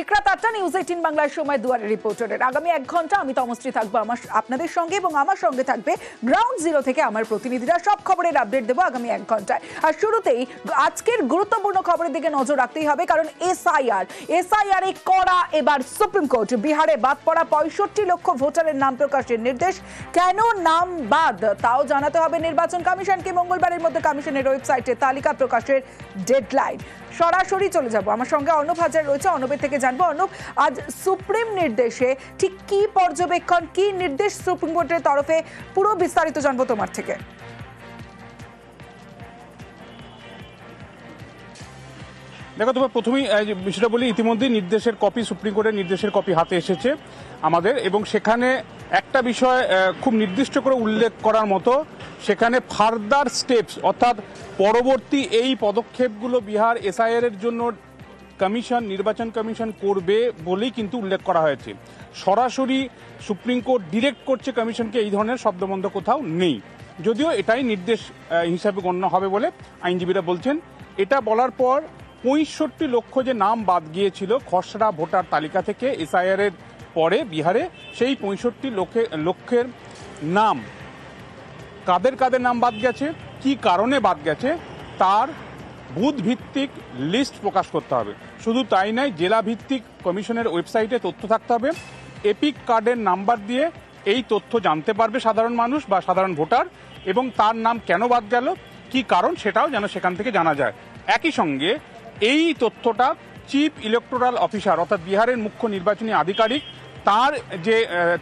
ঠিক রাত 8টা নিউজ 18 বাংলার সময় দুয়ারে রিপোর্টারের আগামী 1 ঘন্টা আমি তমশ্রী থাকবো আপনাদের সঙ্গে এবং আমার সঙ্গে থাকবে গ্রাউন্ড জিরো থেকে আমার প্রতিনিধিরা। সব খবরের আপডেট দেবো আগামী 1 ঘন্টায়। আর শুরুতেই আজকের গুরুত্বপূর্ণ খবরের দিকে নজর রাখতেই হবে, কারণ এসআইআর এ কড়া এবার সুপ্রিম কোর্ট। বিহারে বাদ পড়া 65 লক্ষ ভোটারের নাম প্রকাশের নির্দেশ। কেন নাম বাদ তাও জানাতে হবে নির্বাচন কমিশনকে। মঙ্গলবারের মধ্যে কমিশনের ওয়েবসাইটে তালিকা প্রকাশের ডেডলাইন। সরাসরি চলে যাব, আমার সঙ্গে অর্ণব হাজার রয়েছে, অর্ণবের থেকে জানবো। অর্ণব, আজ সুপ্রিম নির্দেশে ঠিক কি পর্যবেক্ষণ, কি নির্দেশ সুপ্রিম কোর্টের তরফে, পুরো বিস্তারিত জানবো তোমার থেকে। দেখো, তোমার প্রথমেই বিষয়টা বলি, ইতিমধ্যে নির্দেশের কপি, সুপ্রিম কোর্টের নির্দেশের কপি হাতে এসেছে আমাদের, এবং সেখানে একটা বিষয় খুব নির্দিষ্ট করে উল্লেখ করার মতো, সেখানে ফার্দার স্টেপস অর্থাৎ পরবর্তী এই পদক্ষেপগুলো বিহার এসআইআর এর জন্য কমিশন, নির্বাচন কমিশন করবে বলেই কিন্তু উল্লেখ করা হয়েছে। সরাসরি সুপ্রিম কোর্ট ডিরেক্ট করছে কমিশনকে, এই ধরনের শব্দবন্ধ কোথাও নেই, যদিও এটাই নির্দেশ হিসাবে গণ্য হবে বলে আইনজীবীরা বলছেন। এটা বলার পর 65 লক্ষ যে নাম বাদ গিয়েছিল খসড়া ভোটার তালিকা থেকে এসআইআর এর পরে বিহারে, সেই 65 লক্ষের নাম কাদের কাদের নাম বাদ গেছে, কি কারণে বাদ গেছে, তার বুথ ভিত্তিক লিস্ট প্রকাশ করতে হবে। শুধু তাই নয়, জেলা ভিত্তিক কমিশনের ওয়েবসাইটে তথ্য থাকতে হবে। এপিক কার্ডের নাম্বার দিয়ে এই তথ্য জানতে পারবে সাধারণ মানুষ বা সাধারণ ভোটার, এবং তার নাম কেন বাদ গেল, কি কারণ, সেটাও যেন সেখান থেকে জানা যায়। একই সঙ্গে এই তথ্যটা চিফ ইলেকটোরাল অফিসার অর্থাৎ বিহারের মুখ্য নির্বাচনী আধিকারিক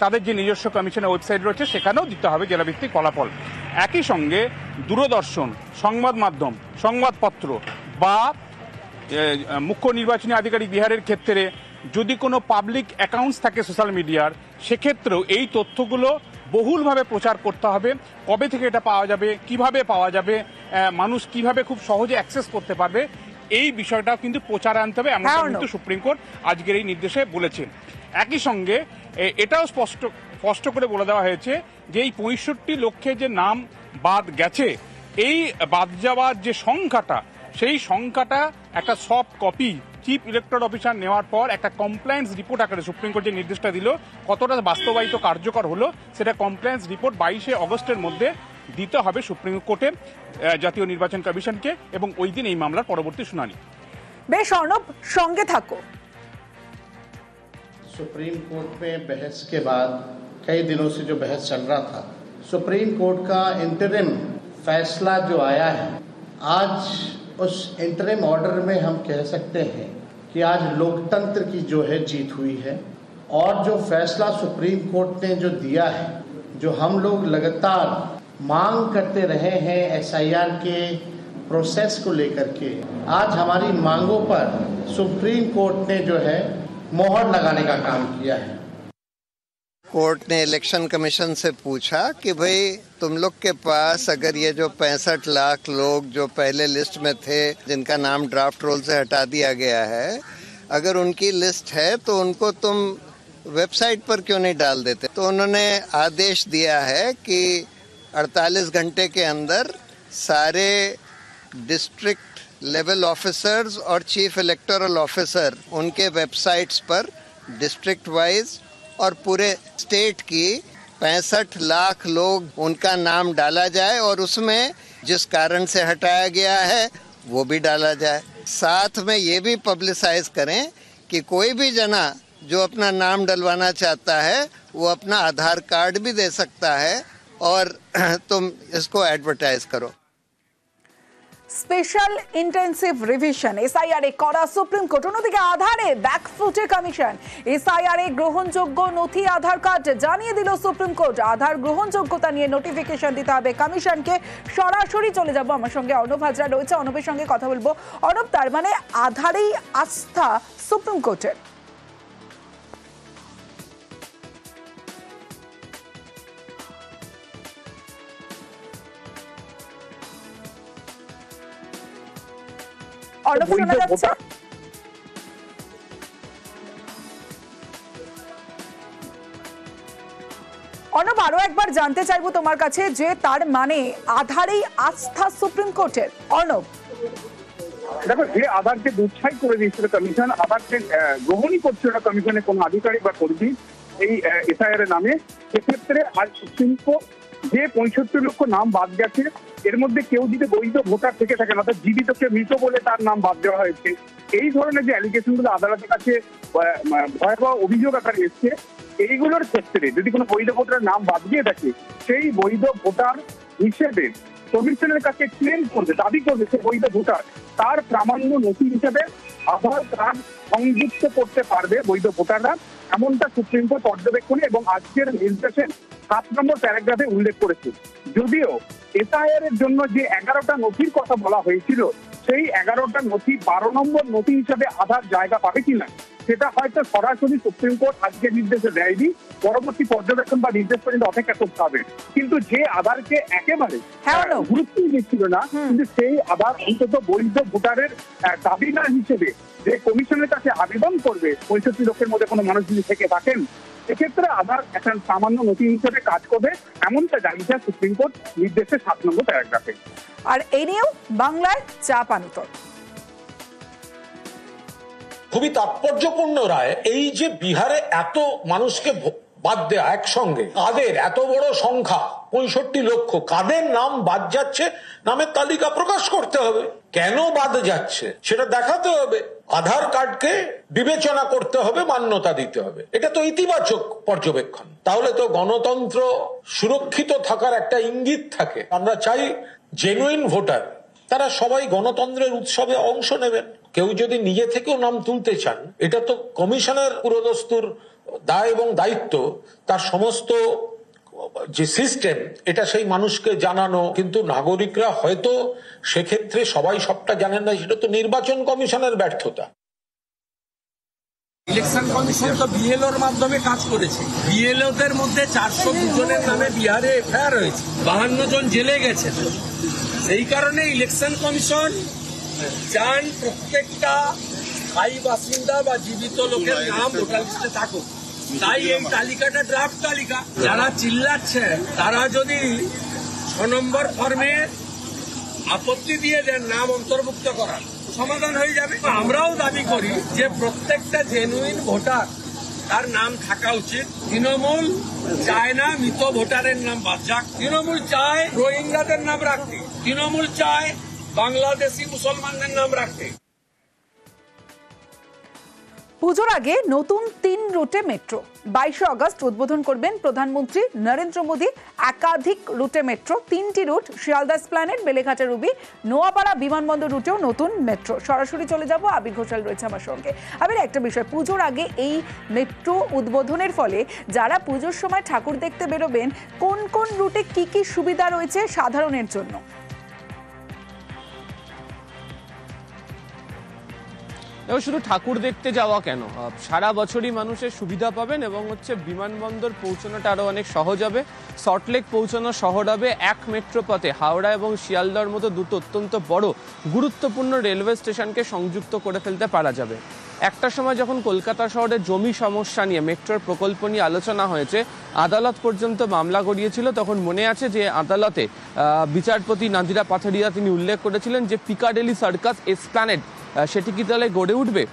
তাদের যে নিজস্ব কমিশনের ওয়েবসাইট রয়েছে সেখানেও দিতে হবে জেলাভিত্তিক ফলাফল। একই সঙ্গে দূরদর্শন, সংবাদ মাধ্যম, সংবাদপত্র বা মুখ্য নির্বাচনী আধিকারিক বিহারের ক্ষেত্রে যদি কোনো পাবলিক অ্যাকাউন্টস থাকে সোশ্যাল মিডিয়ার, সেক্ষেত্রেও এই তথ্যগুলো বহুলভাবে প্রচার করতে হবে। কবে থেকে এটা পাওয়া যাবে, কিভাবে পাওয়া যাবে, মানুষ কিভাবে খুব সহজে অ্যাক্সেস করতে পারবে, এই বিষয়টাও কিন্তু প্রচারে আনতে হবে, এমনটা কিন্তু সুপ্রিম কোর্ট আজকের এই নির্দেশে বলেছে। একই সঙ্গে এটাও স্পষ্ট করে বলে দেওয়া হয়েছে যে এই 65 লক্ষে যে নাম বাদ গেছে, এই বাদ যাওয়ার যে সংখ্যাটা, সেই সংখ্যাটা একটা soft copy chief electoral officer নেওয়ার পর একটা কমপ্লায়েন্স রিপোর্ট আকারে সুপ্রিম কোর্ট যে নির্দেশটা দিল, কতটা বাস্তবায়িত কার্যকর হলো সেটা কমপ্লায়েন্স রিপোর্ট 22 আগস্টের মধ্যে দিতে হবে সুপ্রিম কোর্টে জাতীয় নির্বাচন কমিশনকে, এবং ওই দিন এই মামলার পরবর্তী শুনানি। বেশ অর্ণব, সঙ্গে থাকো। सुप्रीम कोर्ट में बहस के बाद कई दिनों से जो बहस चल रहा था, सुप्रीम कोर्ट का इंटरिम फैसला जो आया है, आज उस इंटरिम ऑर्डर में हम कह सकते हैं कि आज लोकतंत्र की जो है जीत हुई है। और जो फैसला सुप्रीम कोर्ट ने जो दिया है, जो हम लोग लगातार मांग करते रहे हैं एसआईआर के प्रोसेस को लेकर के, आज हमारी मांगों पर सुप्रीम कोर्ट ने जो है मोहर लगाने का काम किया है। कोर्ट ने इलेक्शन कमीशन से पूछा कि भाई तुम लोग के पास अगर ये जो 65 लाख लोग जो पहले लिस्ट में थे, जिनका नाम ड्राफ्ट रोल से हटा दिया गया है, अगर उनकी लिस्ट है तो उनको तुम वेबसाइट पर क्यों नहीं डाल देते। तो उन्होंने आदेश दिया है कि 48 घंटे के अंदर सारे डिस्ट्रिक्ट लेवल ऑफिसर्स और चीफ इलेक्टोरल ऑफिसर उनके वेबसाइट्स पर डिस्ट्रिक्ट वाइज और पूरे स्टेट की 65 लाख लोग उनका नाम डाला जाए, और उसमें जिस कारण से हटाया गया है वो भी डाला जाए। साथ में ये भी पब्लिसाइज करें कि कोई भी जना जो अपना नाम डलवाना चाहता है वो अपना आधार कार्ड भी दे सकता है, और तुम इसको एडवर्टाइज करो। স্পেশাল ইন্টেন্সিভ রিভিশন এসআইআর এ করা সুপ্রিম কোর্ট। অন্যদিকে আধারে ব্যাকফুটে কমিশন। এসআইআর এ গ্রহণযোগ্য নথি আধার কার্ড জানিয়ে দিল সুপ্রিম কোর্ট। আধার গ্রহণযোগ্যতা নিয়ে নোটিফিকেশন দিতে হবে কমিশনকে। সরাসরি চলে যাব, আমার সঙ্গে অর্ণব হাজরা রয়েছে, অর্ণবের সঙ্গে কথা বলবো। অর্ণব, তার মানে আধারেই আস্থা সুপ্রিম কোর্টের? অর্ণব, শোনা যাচ্ছে? অর্ণব, আরো একবার জানতে চাইবো তোমার কাছে যে তার মানে আধারেই আস্থা সুপ্রিম কোর্টের। অর্ণব, দেখো, যে আধারকে দুচ্ছাই করে দিয়েছিল কমিশন, আধারকে গ্রহণই করছিল না কমিশনের কোন আধিকারিক বা কর্মী এই এসআইআর এর নামে, সেক্ষেত্রে আজ সুপ্রিম কোর্ট যে 65 লক্ষ নাম বাদ গেছে, এর মধ্যে কেউ যদি বৈধ ভোটার থেকে থাকেন, অর্থাৎ জীবিত কেউ মৃত বলে তার নাম বাদ দেওয়া হয়েছে, এই ধরনের যে অ্যালিগেশন গুলো আদালতের কাছে ভয়াবহ অভিযোগ আকারে এসছে, এইগুলোর ক্ষেত্রে যদি কোনো বৈধ ভোটারের নাম বাদ দিয়ে থাকে, সেই বৈধ ভোটার হিসেবে কমিশনের কাছে ক্লেম করবে, দাবি করবে সে বৈধ ভোটার, তার প্রামাণ্য নথি হিসেবে আধার কার্ড সংযুক্ত করতে পারবে বৈধ ভোটাররা, এমনটা সুপ্রিম কোর্ট পর্যবেক্ষণে এবং আজকের নির্দেশে 7 নম্বর প্যারাগ্রাফে উল্লেখ করেছে। যদিও এসআইআর এর জন্য যে 11টা নথির কথা বলা হয়েছিল, সেই 11টা নথি 12 নম্বর নথি হিসেবে আধার জায়গা পাবে কিনা সেটা হয়তো সরাসরি সুপ্রিম কোর্ট আজকের নির্দেশে দেয়নি, পরবর্তী পর্যবেক্ষণ বা নির্দেশ পর্যন্ত অপেক্ষা করতে হবে। কিন্তু যে আধারকে একেবারে গুরুত্বই দিচ্ছিল না, কিন্তু সেই আধার অন্তত বৈধ ভোটারের দাবিদার হিসেবে যে কমিশনের কাছে আবেদন করবে, 65 লক্ষের মধ্যে কোনো মানুষ যদি থেকে থাকেন, সেক্ষেত্রে আধার একটা সামান্য নথি হিসেবে কাজ করবে, এমনটা জানিয়েছে সুপ্রিম কোর্ট নির্দেশে 7 নম্বর প্যারাগ্রাফে। আর এই নিয়েও বাংলায় চাপ আনুতর। খুবই তাৎপর্যপূর্ণ রায়। এই যে বিহারে এত মানুষকে বাদ দেয়া একসঙ্গে, কাদের এত বড় সংখ্যা 65 লক্ষ, কাদের নাম বাদ যাচ্ছে, নামের তালিকা প্রকাশ করতে হবে। কেন বাদ যাচ্ছে সেটা দেখাতে হবে, আধার কার্ডকে বিবেচনা করতে হবে, মান্যতা দিতে হবে। এটা তো ইতিবাচক পর্যবেক্ষণ। তাহলে তো গণতন্ত্র সুরক্ষিত থাকার একটা ইঙ্গিত থাকে। আমরা চাই জেনুইন ভোটার তারা সবাই গণতন্ত্রের উৎসবে অংশ নেবেন। কেউ যদি নিজে থেকেও নাম তুলতে চান, এটা তো কমিশনের পুরোদস্তুর দায় এবং দায়িত্ব, তার সমস্ত যে সিস্টেম এটা সেই মানুষকে জানানো। কিন্তু নাগরিকরা হয়তো সেক্ষেত্রে সবাই সবটা জানেন না, সেটা তো নির্বাচন কমিশনের ব্যর্থতা। ইলেকশন কমিশন তো বিএলওর মাধ্যমে কাজ করেছে। বিএলওদের মধ্যে 402 জনের নামে বিহারে এফআইআর হয়েছে, 52 জন জেলে গেছে। সেই কারণে ইলেকশন কমিশন চান প্রত্যেকটা স্থায়ী বাসিন্দা বা জীবিত লোকের নাম ভোটার লিস্টে থাকুক। তাই এই তালিকাটা ড্রাফট তালিকা। যারা চিল্লাচ্ছে তারা যদি 6 নম্বর ফর্মে আপত্তি দিয়ে দেন নাম অন্তর্ভুক্ত করার, সমাধান হয়ে যাবে। আমরাও দাবি করি যে প্রত্যেকটা জেনুইন ভোটার তার নাম থাকা উচিত। তৃণমূল চায় না মৃত ভোটারের নাম বাদ যাক, তৃণমূল চায় রোহিঙ্গাদের নাম রাখতে, তৃণমূল চায় বাংলাদেশি মুসলমানদের নাম রাখতে। পুজোর আগে নতুন 3 রুটে মেট্রো 22 আগস্ট উদ্বোধন করবেন প্রধানমন্ত্রী নরেন্দ্র মোদী। একাধিক রুটে মেট্রো, 3টি রুট, শিয়ালদা এসপ্ল্যানেড, বেলেঘাটা রুবি, নোয়াপাড়া বিমানবন্দর রুটেও নতুন মেট্রো। সরাসরি চলে যাব, আবির ঘোষাল রয়েছে আমার সঙ্গে। আবির, একটা বিষয়, পুজোর আগে এই মেট্রো উদ্বোধনের ফলে যারা পুজোর সময় ঠাকুর দেখতে বেরোবেন, কোন কোন রুটে কি কি সুবিধা রয়েছে সাধারণের জন্য? শুধু ঠাকুর দেখতে যাওয়া কেন, সারা বছরই মানুষের সুবিধা পাবেন এবং বিমানবন্দর পৌঁছানোটা আরও অনেক সহজ হবে। সল্টলেক পৌঁছানো শহর হবে এক মেট্রো পথে। হাওড়া এবং শিয়ালদার মতো দুটো অত্যন্ত বড় গুরুত্বপূর্ণ রেলওয়ে স্টেশনকে সংযুক্ত করে ফেলতে পারা যাবে। একটা সময় যখন কলকাতা শহরে জমি সমস্যা নিয়ে মেট্রোর প্রকল্প নিয়ে আলোচনা হয়েছে, আদালত পর্যন্ত মামলা গড়িয়েছিল, তখন মনে আছে যে আদালতে বিচারপতি নাজিরা পাথারিয়া তিনি উল্লেখ করেছিলেন যে পিকাডেলি সার্কাস এসপ্ল্যানেড সেটি কি তাহলে গড়ে উঠবে।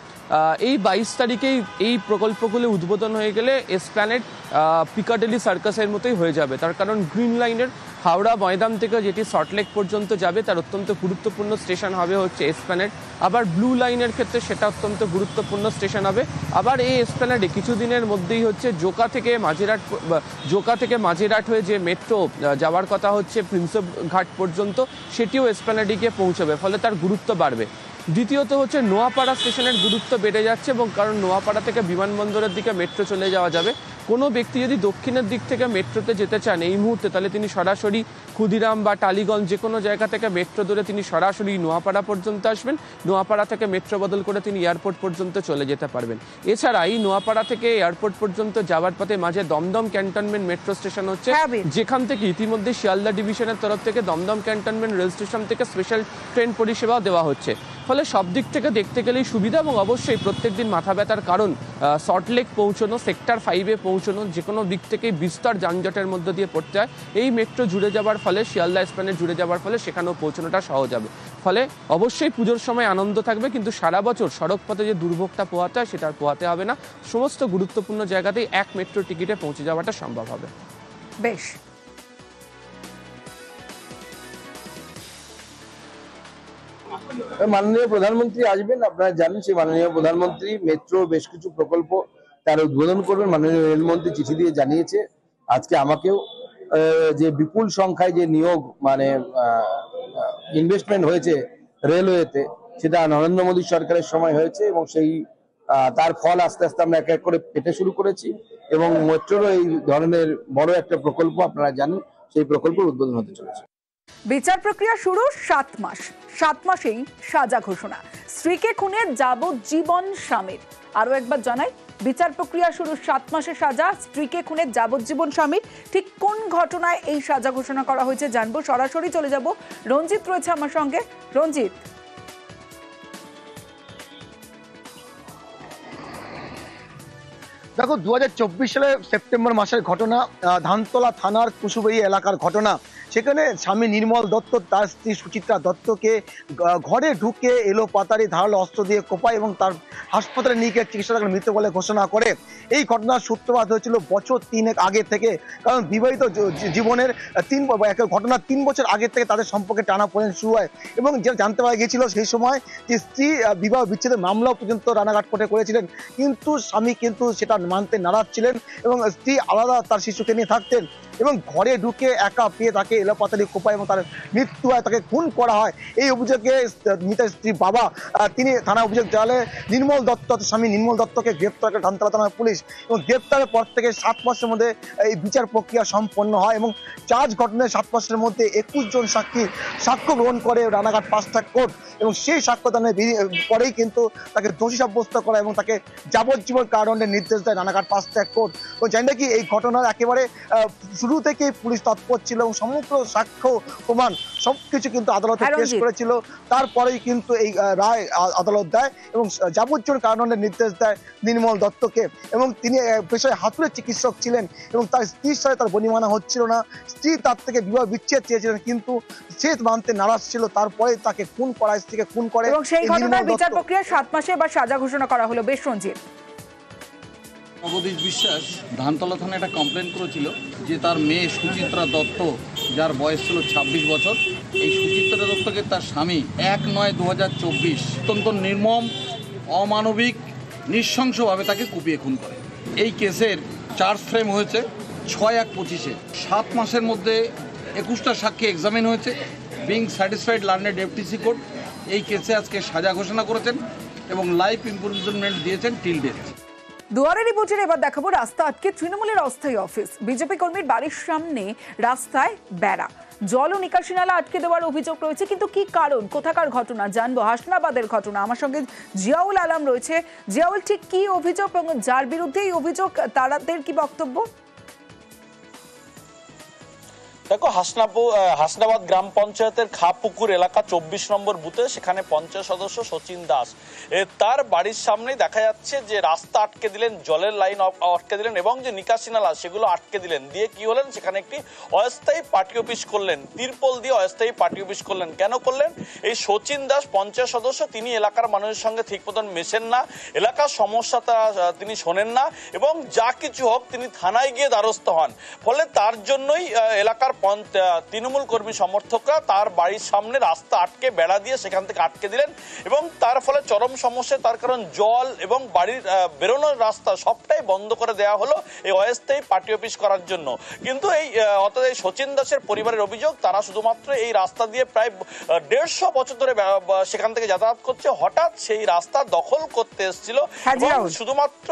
এই 22 তারিখেই এই প্রকল্পগুলো উদ্বোধন হয়ে গেলে এসপ্ল্যানেড পিকাডেলি সার্কাসের মতোই হয়ে যাবে। তার কারণ গ্রিন লাইনের হাওড়া ময়দান থেকে যেটি সল্টলেক পর্যন্ত যাবে তার অত্যন্ত গুরুত্বপূর্ণ স্টেশন হবে হচ্ছে এসপ্ল্যানেড। আবার ব্লু লাইনের ক্ষেত্রে সেটা অত্যন্ত গুরুত্বপূর্ণ স্টেশন হবে। আবার এই এসপ্ল্যানেডে কিছুদিনের মধ্যেই হচ্ছে জোকা থেকে মাঝেরহাট হয়ে যে মেট্রো যাওয়ার কথা হচ্ছে প্রিন্সেপ ঘাট পর্যন্ত, সেটিও এসপ্ল্যানেডে গিয়ে পৌঁছবে, ফলে তার গুরুত্ব বাড়বে। দ্বিতীয়ত হচ্ছে নোয়াপাড়া স্টেশনের গুরুত্ব বেড়ে যাচ্ছে, এবং কারণ নোয়াপাড়া থেকে বিমানবন্দরের দিকে মেট্রো চলে যাওয়া যাবে। কোনো ব্যক্তি যদি দক্ষিণের দিক থেকে মেট্রোতে যেতে চান এই মুহূর্তে, তাহলে তিনি সরাসরি ক্ষুদিরাম বা টালিগঞ্জ যে কোনো জায়গা থেকে মেট্রো ধরে তিনি সরাসরি নোয়াপাড়া পর্যন্ত আসবেন। নোয়াপাড়া থেকে মেট্রো বদল করে তিনি এয়ারপোর্ট পর্যন্ত চলে যেতে পারবেন। এছাড়া এই নোয়াপাড়া থেকে এয়ারপোর্ট পর্যন্ত যাওয়ার পথে মাঝে দমদম ক্যান্টনমেন্ট মেট্রো স্টেশন হচ্ছে, যেখান থেকে ইতিমধ্যে শিয়ালদা ডিভিশনের তরফ থেকে দমদম ক্যান্টনমেন্ট রেল স্টেশন থেকে স্পেশাল ট্রেন পরিষেবাও দেওয়া হচ্ছে। ফলে সব দিক থেকে দেখতে গেলেই সুবিধা, এবং অবশ্যই প্রত্যেকদিন মাথা ব্যথার কারণ সল্টলেক পৌঁছানো, সেক্টর 5-এ পৌঁছানো, যে কোনো দিক থেকেই বিস্তর যানজটের মধ্যে দিয়ে পড়তে হয়। এই মেট্রো জুড়ে যাওয়ার ফলে, শিয়ালদা এসপ্ল্যানেড জুড়ে যাওয়ার ফলে সেখানেও পৌঁছানোটা সহজ হবে। ফলে অবশ্যই পুজোর সময় আনন্দ থাকবে, কিন্তু সারা বছর সড়ক পথে যে দুর্ভোগটা পোহাতে হয় সেটা আর পোহাতে হবে না। সমস্ত গুরুত্বপূর্ণ জায়গাতেই এক মেট্রো টিকিটে পৌঁছে যাওয়াটা সম্ভব হবে। বেশ, মাননীয় প্রধানমন্ত্রী আসবেন, আপনারা জানেন সেই মাননীয় প্রধানমন্ত্রী মেট্রো বেশ কিছু প্রকল্প তার উদ্বোধন করবেন। মাননীয় রেলমন্ত্রী চিঠি দিয়ে জানিয়েছে। আজকে আমাকেও যে বিপুল সংখ্যায় যে নিয়োগ মানে ইনভেস্টমেন্ট হয়েছে রেলওয়েতে, সেটা নরেন্দ্র মোদী সরকারের সময় হয়েছে এবং সেই তার ফল আস্তে আস্তে আমরা এক এক করে পেতে শুরু করেছি এবং মেট্রোরও এই ধরনের বড় একটা প্রকল্প আপনারা জানেন, সেই প্রকল্পের উদ্বোধন হতে চলেছে। বিচার প্রক্রিয়া শুরু 7 মাস, 7 মাসেই সাজা ঘোষণা। স্ত্রীকে খুনে যাবজ্জীবন স্বামীর। আরো একবার জানাই, বিচার প্রক্রিয়া শুরু 7 মাসে সাজা, স্ত্রীকে খুনে যাবজ্জীবন স্বামীর। ঠিক কোন ঘটনায় এই সাজা ঘোষণা করা হয়েছে জানবো। সরাসরি চলে যাব, রঞ্জিত রয়েছে আমার সঙ্গে। রঞ্জিত, দেখো 2024 সালে সেপ্টেম্বর মাসের ঘটনা, ধানতলা থানার কুশুবেড়ি এলাকার ঘটনা। সেখানে স্বামী নির্মল দত্ত তার স্ত্রী সুচিত্রা দত্তকে ঘরে ঢুকে এলো পাতারি ধারালো অস্ত্র দিয়ে কোপায় এবং তার হাসপাতালে নিয়ে গিয়ে চিকিৎসক মৃত বলে ঘোষণা করে। এই ঘটনার সূত্রপাত হয়েছিল বছর 3 আগে থেকে, কারণ বিবাহিত জীবনের ঘটনার 3 বছর আগে থেকে তাদের সম্পর্কে টানাপোড়েন শুরু হয় এবং যেটা জানতে পারা গিয়েছিল সেই সময় যে স্ত্রী বিবাহ বিচ্ছেদের মামলাও পর্যন্ত রানাঘাট কোর্টে করেছিলেন, কিন্তু স্বামী কিন্তু সেটা মানতে নারাজ ছিলেন এবং স্ত্রী আলাদা তার শিশুকে নিয়ে থাকতেন এবং ঘরে ঢুকে একা পেয়ে তাকে এলোপাতাড়ি কোপায় এবং তার মৃত্যু হয়, তাকে খুন করা হয়। এই অভিযোগে মৃতের স্ত্রীর বাবা তিনি থানা অভিযোগ জানালে নির্মল দত্ত স্বামী নির্মল দত্তকে গ্রেপ্তার করে ধানতলা থানার পুলিশ এবং গ্রেপ্তারের পর থেকে 7 মাসের মধ্যে এই বিচার প্রক্রিয়া সম্পন্ন হয় এবং চার্জ ঘটনায় 7 মাসের মধ্যে 21 জন সাক্ষী সাক্ষ্য গ্রহণ করে রানাঘাট ফাস্ট ট্র্যাক কোর্ট এবং সেই সাক্ষ্যদানের পরেই কিন্তু তাকে দোষী সাব্যস্ত করা এবং তাকে যাবজ্জীবন কারাদণ্ডের নির্দেশ দেয় রানাঘাট ফাস্ট ট্র্যাক কোর্ট। এবং জানি নাকি এই ঘটনার একেবারে শুরু থেকেই পুলিশ তৎপর ছিল এবং সমগ্র সাক্ষ্য প্রমাণ সবকিছু কিন্তু আদালতে পেশ করেছিল। তারপরেই কিন্তু এই রায় আদালত দেয় এবং যাবজ্জীবন কারাদণ্ডের নির্দেশ দেয় নির্মল দত্তকে এবং তিনি পেশায় হাতুড়ে চিকিৎসক ছিলেন এবং তার স্ত্রীর সাথে তার বনিমানা হচ্ছিল না। স্ত্রী তার থেকে বিবাহ বিচ্ছেদ চেয়েছিলেন কিন্তু সে মানতে নারাজ ছিল। তারপরে তাকে খুন করা, স্ত্রীকে খুন করে এবং সেই ঘটনার বিচার প্রক্রিয়া 7 মাসে বা সাজা ঘোষণা করা হলো। বেশ, রঞ্জিত। জগদীশ বিশ্বাস ধানতলা থানায় একটা কমপ্লেন করেছিল যে তার মেয়ে সুচিত্রা দত্ত, যার বয়স ছিল 26 বছর, এই সুচিত্রা দত্তকে তার স্বামী 1/9/2024 অত্যন্ত নির্মম, অমানবিক, নৃশংসভাবে তাকে কুপিয়ে খুন করে। এই কেসের চার্জ ফ্রেম হয়েছে 6/1/25-এ। 7 মাসের মধ্যে 21টা সাক্ষী এক্সামিন হয়েছে। Being satisfied learned FTC court এই কেসে আজকে সাজা ঘোষণা করেছেন এবং লাইফ ইমপ্রিজনমেন্ট দিয়েছেন টিল ডেথ। দুয়ারে রিপোর্টের এবার দেখাবো রাস্তা আটকে তৃণমূলের অস্থায়ী অফিস। বিজেপি কর্মীর বাড়ির সামনে রাস্তায় বেড়া, জল ও নিকাশি নালা আটকে দেওয়ার অভিযোগ রয়েছে, কিন্তু কি কারণ, কোথাকার ঘটনা জানবো। হাসনাবাদের ঘটনা। আমার সঙ্গে জিয়াউল আলম রয়েছে। জিয়াউল, ঠিক কি অভিযোগ এবং যার বিরুদ্ধে এই অভিযোগ তাদের কি বক্তব্য? দেখো, হাসনাবাদ গ্রাম পঞ্চায়েতের খাপুকুর এলাকা 24 নম্বর বুথে, সেখানে পঞ্চায়েত সদস্য সচিন দাস তার বাড়ির সামনে দেখা যাচ্ছে যে রাস্তা আটকে দিলেন, জলের লাইন আটকে দিলেন এবং যে নিকাশি নালা সেগুলো আটকে দিলেন। দিয়ে কি হলেন, সেখানে একটি অস্থায়ী পার্টি অফিস করলেন, তিরপল দিয়ে অস্থায়ী পার্টি অফিস করলেন। কেন করলেন? এই সচিন দাস পঞ্চায়েত সদস্য, তিনি এলাকার মানুষের সঙ্গে ঠিক মতন মেশেন না, এলাকার সমস্যাটা তিনি শোনেন না এবং যা কিছু হোক তিনি থানায় গিয়ে দ্বারস্থ হন। ফলে তার জন্যই এলাকার তৃণমূল কর্মী সমর্থকরা তার বাড়ির সামনে রাস্তা আটকে বেড়া দিয়ে সেখান থেকে আটকে দিলেন এবং তার ফলে চরম সমস্যা। তার কারণ জল এবং বাড়ির বেরোনোর রাস্তা সবটাই বন্ধ করে দেওয়া হলো এই অস্থায়ী পার্টি অফিস করার জন্য। কিন্তু অর্থাৎ এই সচিন দাসের পরিবারের অভিযোগ, তারা শুধুমাত্র এই রাস্তা দিয়ে প্রায় 150 বছর ধরে সেখান থেকে যাতায়াত করছে। হঠাৎ সেই রাস্তা দখল করতে এসেছিল এবং শুধুমাত্র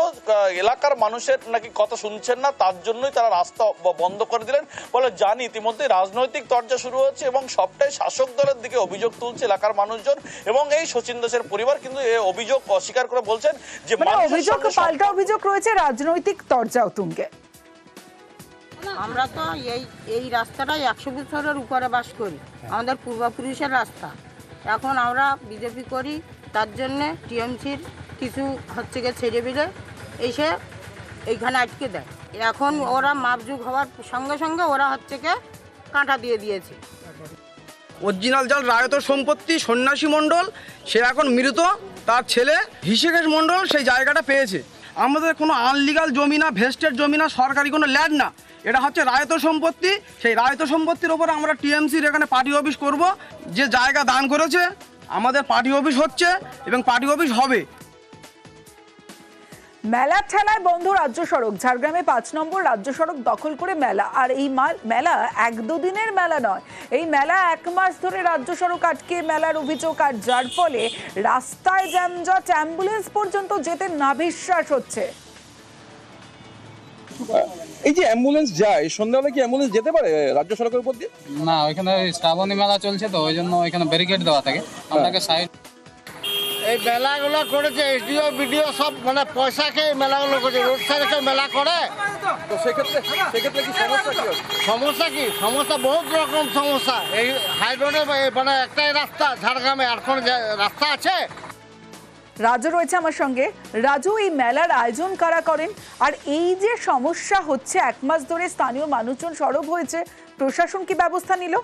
এলাকার মানুষের নাকি কথা শুনছেন না, তার জন্যই তারা রাস্তা বন্ধ করে দিলেন। বলে জানি ইতিমধ্যে রাজনৈতিক তরজা শুরু হচ্ছে এবং সবটাই শাসক দলের দিকে অভিযোগ তুলছে এলাকার মানুষজন এবং এই সচিন দাসের পরিবার কিন্তু এই অভিযোগ অস্বীকার করে বলছেন যে অভিযোগ পাল্টা অভিযোগ রয়েছে, রাজনৈতিক তরজাও তুঙ্গে। আমরা তো এই রাস্তাটাই 100 বছরের উপরে বাস করি, আমাদের পূর্বপুরুষের রাস্তা। এখন আমরা বিজেপি করি, তার জন্যে টিএমসির কিছু হচ্ছে গিয়ে ছেড়ে বিলে এসে এইখানে আটকে দেয়। এখন ওরা মাপযুগ হওয়ার সঙ্গে সঙ্গে ওরা হচ্ছে গিয়ে কাঁটা দিয়ে দিয়েছে। অরিজিনাল জাল রায়ত সম্পত্তি সন্ন্যাসী মণ্ডল, সে এখন মৃত, তার ছেলে হৃষিকেশ মণ্ডল সেই জায়গাটা পেয়েছে। আমাদের কোনো আনলিগাল জমি না, ভেস্টেড জমি না, সরকারি কোনো ল্যান্ড না, এটা হচ্ছে রায়ত সম্পত্তি। সেই রায়ত সম্পত্তির ওপর আমরা টিএমসির এখানে পার্টি অফিস করব। যে জায়গা দান করেছে আমাদের পার্টি অফিস হচ্ছে এবং পার্টি অফিস হবে। মেলা ঠেলায় বন্ধ রাজ্য সড়ক। ঝাড়গ্রামে 5 নম্বর রাজ্য সড়ক দখল করে মেলা। আর এই মেলা 1-2 দিনের মেলা নয়, এই মেলা 1 মাস ধরে রাজ্য সড়ক আটকে মেলার অভিযোগ। আর যার ফলে রাস্তায় জ্যামজট, অ্যাম্বুলেন্স পর্যন্ত যেতে নাভিশ্বাস হচ্ছে। এই যে অ্যাম্বুলেন্স যায়, সন্ধ্যাবেলা কি অ্যাম্বুলেন্স যেতে পারে রাজ্য সড়কের উপর দিয়ে? না, ওইখানে শ্রাবণী মেলা চলছে তো ওই জন্য ওইখানে ব্যারিকেড দেওয়া থাকে, আপনাকে সাইড। এই মেলাগুলো করেছে এসডিও বিডিও সব, মানে পয়সা খেয়ে মেলাগুলো করেছে। রোড সাইডে কেউ মেলা করে তো সেক্ষেত্রে কি সমস্যা কি হয়? সমস্যা কি? সমস্যা বহুত রকম সমস্যা। এই হাই রোডে মানে একটাই রাস্তা ঝাড়গ্রামে, আর কোন রাস্তা আছে? রাজু রয়েছে আমার সঙ্গে। রাজু, এই মেলার আয়োজন কারা করেন? আর এই যে সমস্যা হচ্ছে 1 মাস ধরে, স্থানীয় মানুষজন সরব হয়েছে, প্রশাসন কি ব্যবস্থা নিল?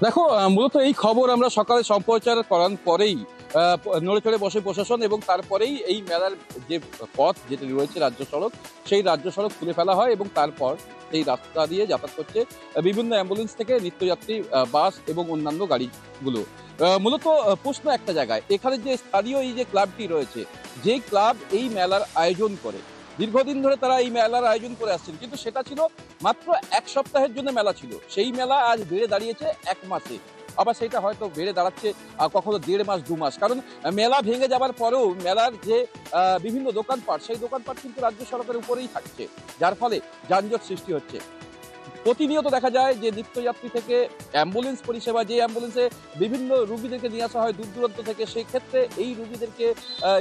দেখো, মূলত এই খবর আমরা সকালে সম্প্রচার করার পরেই নড়ে চড়ে বসে প্রশাসন, এবং তারপরেই এই মেলার যে পথ যেটা রয়েছে রাজ্য সড়ক, সেই রাজ্য সড়ক খুলে ফেলা হয় এবং তারপর এই রাস্তা দিয়ে যাতায়াত করছে বিভিন্ন অ্যাম্বুলেন্স থেকে নিত্যযাত্রী বাস এবং অন্যান্য গাড়িগুলো। মূলত প্রশ্ন একটা জায়গায়, এখানে যে স্থানীয় এই যে ক্লাবটি রয়েছে, যে ক্লাব এই মেলার আয়োজন করে, দীর্ঘদিন ধরে তারা এই মেলার আয়োজন করে আসছেন, কিন্তু সেটা ছিল মাত্র 1 সপ্তাহের জন্য মেলা ছিল। সেই মেলা আজ বেড়ে দাঁড়িয়েছে 1 মাসে, আবার সেটা হয়তো বেড়ে দাঁড়াচ্ছে কখনো 1.5 মাস 2 মাস। কারণ মেলা ভেঙে যাবার পরেও মেলার যে বিভিন্ন দোকানপাট, সেই দোকানপাট কিন্তু রাজ্য সড়কের উপরেই থাকছে, যার ফলে যানজট সৃষ্টি হচ্ছে। প্রতিনিয়ত দেখা যায় যে নিত্যযাত্রী থেকে অ্যাম্বুলেন্স পরিষেবা, যে অ্যাম্বুলেন্সে বিভিন্ন রুগীদেরকে নিয়ে আসা হয় দূর দূরান্ত থেকে, সেই ক্ষেত্রে এই রুগীদেরকে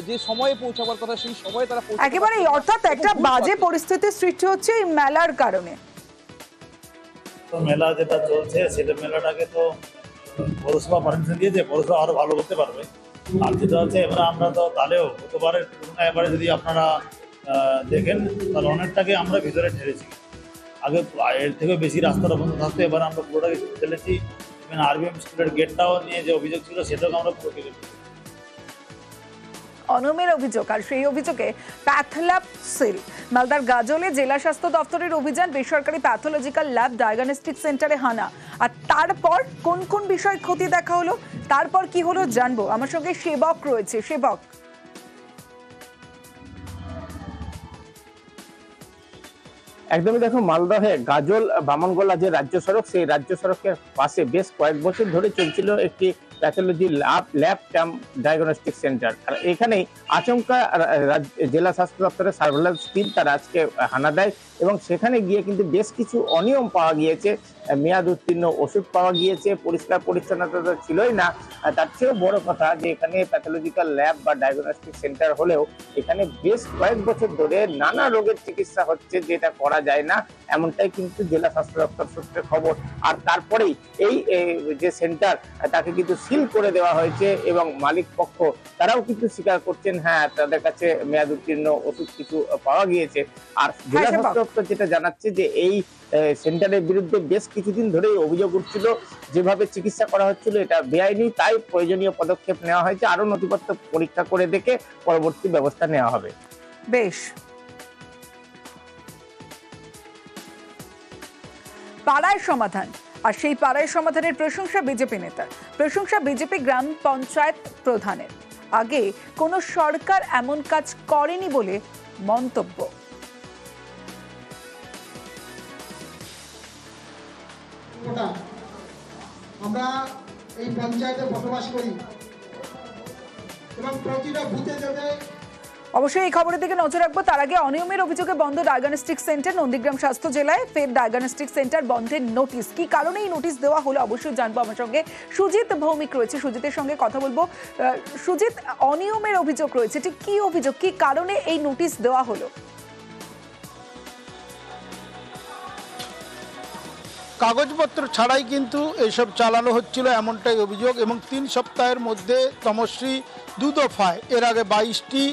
যে সময়ে পৌঁছাবার কথা সেই সময়ে তারা একেবারে, অর্থাৎ একটা বাজে পরিস্থিতির সৃষ্টি হচ্ছে এই মেলার কারণে। তো মেলা যেটা চলছে সেটা মেলাটাকে তো পৌরসভা পারমিশন দিয়েছে, পৌরসভা আরো ভালো করতে পারবে। আর যেটা হচ্ছে এবারে আমরা তো তাহলেও গতবারের তুলনায় এবারে যদি আপনারা দেখেন তাহলে অনেকটাকে আমরা ভিতরে ঠেলেছি। আগে এর থেকে বেশি রাস্তাটা বন্ধ থাকতো, এবার আমরা পুরোটাকে ফেলেছি। আরবিএম স্কুলের গেটটাও নিয়ে যে অভিযোগ ছিল সেটাকে আমরা পুরো কেটে ফেলেছি। অনমের অভিযোগ, আর সেই অভিযোগে প্যাথল্যাব সেল। মালদার গাজলে জেলা স্বাস্থ্য দপ্তরের অভিযান, বেসরকারি প্যাথোলজিক্যাল ল্যাব ডায়াগনস্টিক সেন্টারে হানা। আর তারপর কোন কোন বিষয় ক্ষতি দেখা হলো, তারপর কি হলো জানবো। আমার সঙ্গে সেবক রয়েছে। সেবক, একদমই, দেখো, মালদা হয়ে গাজল বামনগোলা যে রাজ্য সড়ক, সেই রাজ্য সড়কের পাশে বেশ কয়েক বছর ধরে চলছিল একটি pathology lab camp diagnostic centre. আর এখানেই আচমকা জেলা স্বাস্থ্য দপ্তরের সার্ভেলেন্স টিম তারা আজকে হানা দেয় এবং সেখানে গিয়ে কিন্তু বেশ কিছু অনিয়ম পাওয়া গিয়েছে, মেয়াদ উত্তীর্ণ ওষুধ পাওয়া গিয়েছে, পরিষ্কার পরিচ্ছন্নতা তো ছিলই না। তার চেয়েও বড় কথা যে এখানে প্যাথোলজিক্যাল ল্যাব বা ডায়াগনস্টিক সেন্টার হলেও এখানে বেশ কয়েক বছর ধরে নানা রোগের চিকিৎসা হচ্ছে, যেটা করা যায় না, এমনটাই কিন্তু জেলা স্বাস্থ্য দপ্তর সূত্রে খবর। আর তারপরেই এই যে সেন্টার তাকে কিন্তু সিল করে দেওয়া হয়েছে এবং মালিক পক্ষ তারাও কিন্তু স্বীকার করছেন, হ্যাঁ, তাদের কাছে মেয়াদ উত্তীর্ণ ওষুধ কিছু পাওয়া গিয়েছে। আর জেলা স্বাস্থ্য দপ্তর যেটা জানাচ্ছে যে এই সেন্টারের বিরুদ্ধে বেশ কিছুদিন ধরেই অভিযোগ উঠছিল, যেভাবে চিকিৎসা করা হচ্ছিল এটা বেআইনি, তাই প্রয়োজনীয় পদক্ষেপ নেওয়া হয়েছে, আরো নথিপত্র পরীক্ষা করে দেখে পরবর্তী ব্যবস্থা নেওয়া হবে। বেশ, পাড়ায় সমাধান, আর সেই পাড়ায় সমাধানের প্রশংসা বিজেপি নেতার, প্রশংসা বিজেপি গ্রাম পঞ্চায়েত প্রধানের। আগে কোনো সরকার এমন কাজ করেনি বলে মন্তব্য। আমরা এই পঞ্চায়েতে বসবাস করি এবং প্রতিটা বুথে যাতে অবশ্যই এই খবরের দিকে নজর রাখবো। তার আগে অনিয়মের অভিযোগে বন্ধ ডায়াগনস্টিক সেন্টার। নন্দীগ্রাম স্বাস্থ্য জেলায় ফের ডায়াগনস্টিক সেন্টার বন্ধের নোটিশ। কি কারণে এই নোটিশ দেওয়া হলো অবশ্যই জানবো। আমার সঙ্গে সুজিত ভৌমিক রয়েছে, সুজিতের সঙ্গে কথা বলবো। সুজিত, অনিয়মের অভিযোগ রয়েছে, ঠিক কি অভিযোগ, কি কারণে এই নোটিশ দেওয়া হলো? কাগজপত্র ছাড়াই কিন্তু এইসব চালানো হচ্ছিল, এমনটাই অভিযোগ। এবং 3 সপ্তাহের মধ্যে তমশ্রী 2 দফায়, এর আগে 22টি,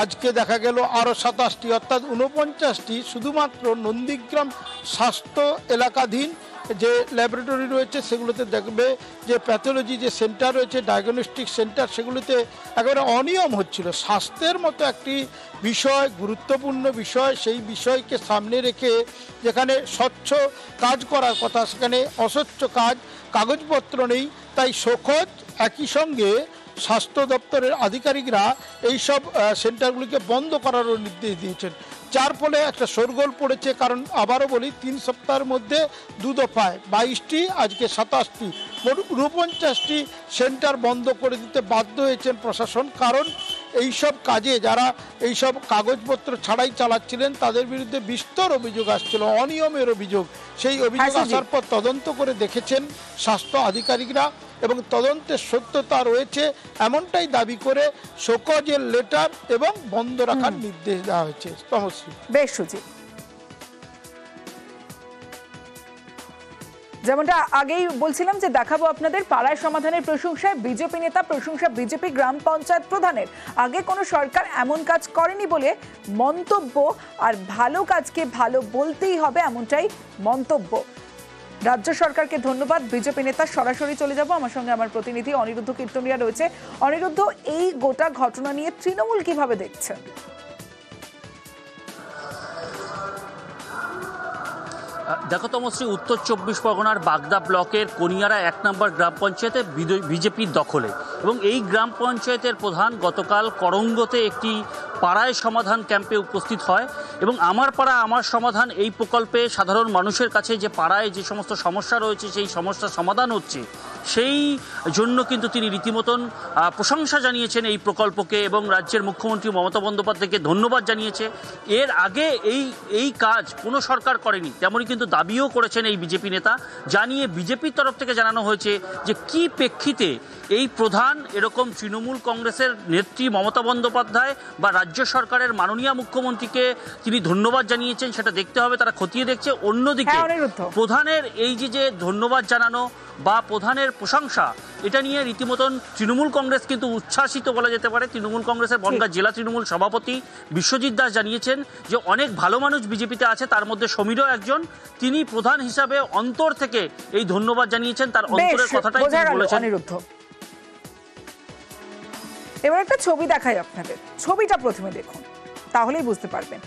আজকে দেখা গেল আরও 27টি, অর্থাৎ 49টি শুধুমাত্র নন্দীগ্রাম স্বাস্থ্য এলাকাধীন যে ল্যাবরেটরি রয়েছে সেগুলোতে দেখবে যে প্যাথোলজি যে সেন্টার রয়েছে, ডায়াগনস্টিক সেন্টার, সেগুলিতে একেবারে অনিয়ম হচ্ছিল। স্বাস্থ্যের মতো একটি বিষয়, গুরুত্বপূর্ণ বিষয়, সেই বিষয়কে সামনে রেখে যেখানে স্বচ্ছ কাজ করার কথা সেখানে অস্বচ্ছ কাজ, কাগজপত্র নেই। তাই শোকজ একই সঙ্গে স্বাস্থ্য দপ্তরের আধিকারিকরা এইসব সেন্টারগুলিকে বন্ধ করারও নির্দেশ দিয়েছেন, যার ফলে একটা শোরগোল পড়েছে। কারণ আবারও বলি, 3 সপ্তাহের মধ্যে 2 দফায় 22টি, আজকে 27টি, মোট 49টি সেন্টার বন্ধ করে দিতে বাধ্য হয়েছেন প্রশাসন। কারণ এইসব কাজে যারা এইসব কাগজপত্র ছাড়াই চালাচ্ছিলেন তাদের বিরুদ্ধে বিস্তর অভিযোগ আসছিল, অনিয়মের অভিযোগ। সেই অভিযোগ আসার পর তদন্ত করে দেখেছেন স্বাস্থ্য আধিকারিকরা এবং তদন্তের সত্যতা রয়েছে এমনটাই দাবি করে শোকজের লেটার এবং বন্ধ রাখার নির্দেশ দেওয়া হয়েছে। তমশ্রী। বেশ সুজিত, যেমনটা আগেই বলছিলাম যে দেখাবো আপনাদের পাড়ায় সমাধানের প্রশংসায় বিজেপি নেতা, প্রশংসা বিজেপি গ্রাম পঞ্চায়েত প্রধানের। আগে কোনো সরকার এমন কাজ করেনি বলে মন্তব্য, আর ভালো কাজকে ভালো বলতেই হবে এমনটাই মন্তব্য। রাজ্য সরকারকে ধন্যবাদ বিজেপি নেতা। সরাসরি চলে যাব, আমার সঙ্গে আমার প্রতিনিধি অনিরুদ্ধ কীর্তনিয়া রয়েছে। অনিরুদ্ধ, এই গোটা ঘটনা নিয়ে তৃণমূল কিভাবে দেখছে? দেখো তমশ্রী, উত্তর 24 পরগনার বাগদা ব্লকের কনিয়ারা 1 নম্বর গ্রাম পঞ্চায়েতে বিজেপির দখলে, এবং এই গ্রাম পঞ্চায়েতের প্রধান গতকাল করঙ্গতে একটি পাড়ায় সমাধান ক্যাম্পে উপস্থিত হয় এবং আমার পাড়া আমার সমাধান এই প্রকল্পে সাধারণ মানুষের কাছে যে পাড়ায় যে সমস্ত সমস্যা রয়েছে সেই সমস্যার সমাধান হচ্ছে, সেই জন্য কিন্তু তিনি রীতিমতন প্রশংসা জানিয়েছেন এই প্রকল্পকে এবং রাজ্যের মুখ্যমন্ত্রী মমতা বন্দ্যোপাধ্যায়কে ধন্যবাদ জানিয়েছে। এর আগে এই কাজ কোনো সরকার করেনি, তেমনই কিন্তু দাবিও করেছেন এই বিজেপি নেতা। জানিয়ে বিজেপির তরফ থেকে জানানো হয়েছে যে কী প্রেক্ষিতে এই প্রধান এরকম তৃণমূল কংগ্রেসের নেত্রী মমতা বন্দ্যোপাধ্যায় বা রাজ্য সরকারের মাননীয় মুখ্যমন্ত্রীকে তিনি ধন্যবাদ জানিয়েছেন সেটা দেখতে হবে, তারা খতিয়ে দেখছে। অন্যদিকে প্রধানের এই যে ধন্যবাদ জানানো বা প্রধানের প্রশংসা, এটা নিয়ে রীতিমতন তৃণমূল কংগ্রেস কিন্তু উচ্ছ্বাসিত বলা যেতে পারে। তৃণমূল কংগ্রেসের বনগাঁ জেলা তৃণমূল সভাপতি বিশ্বজিৎ দাস জানিয়েছেন যে অনেক ভালো মানুষ বিজেপিতে আছে, তার মধ্যে সমীরও একজন। তিনি প্রধান হিসাবে অন্তর থেকে এই ধন্যবাদ জানিয়েছেন, তার অন্তরের কথাটাই তিনি বলেছেন। এবার একটা ছবি দেখাই আপনাদের, ছবিটা প্রথমে দেখুন তাহলেই বুঝতে পারবেন।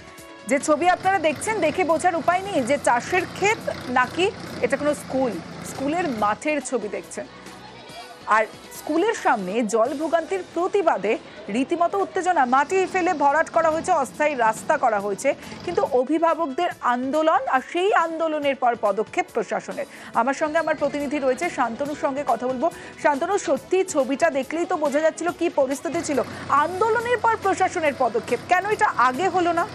যে ছবি আপনারা দেখছেন দেখে বোঝার উপায় নেই যে চাষের ক্ষেত নাকি এটা কোনো স্কুলের মাঠের ছবি দেখছেন। আর স্কুলের সামনে জল ভোগান্তির প্রতিবাদে রীতিমতো উত্তেজনা, মাটি ফেলে ভরাট করা হয়েছে, অস্থায়ী রাস্তা করা হয়েছে, কিন্তু অভিভাবকদের আন্দোলন আর সেই আন্দোলনের পর পদক্ষেপ প্রশাসনের। আমার সঙ্গে আমার প্রতিনিধি রয়েছে, শান্তনুর সঙ্গে কথা বলবো। শান্তনু, সত্যি ছবিটা দেখলেই তো বোঝা যাচ্ছিল কি পরিস্থিতি ছিল। আন্দোলনের পর প্রশাসনের পদক্ষেপ, কেন এটা আগে হলো না?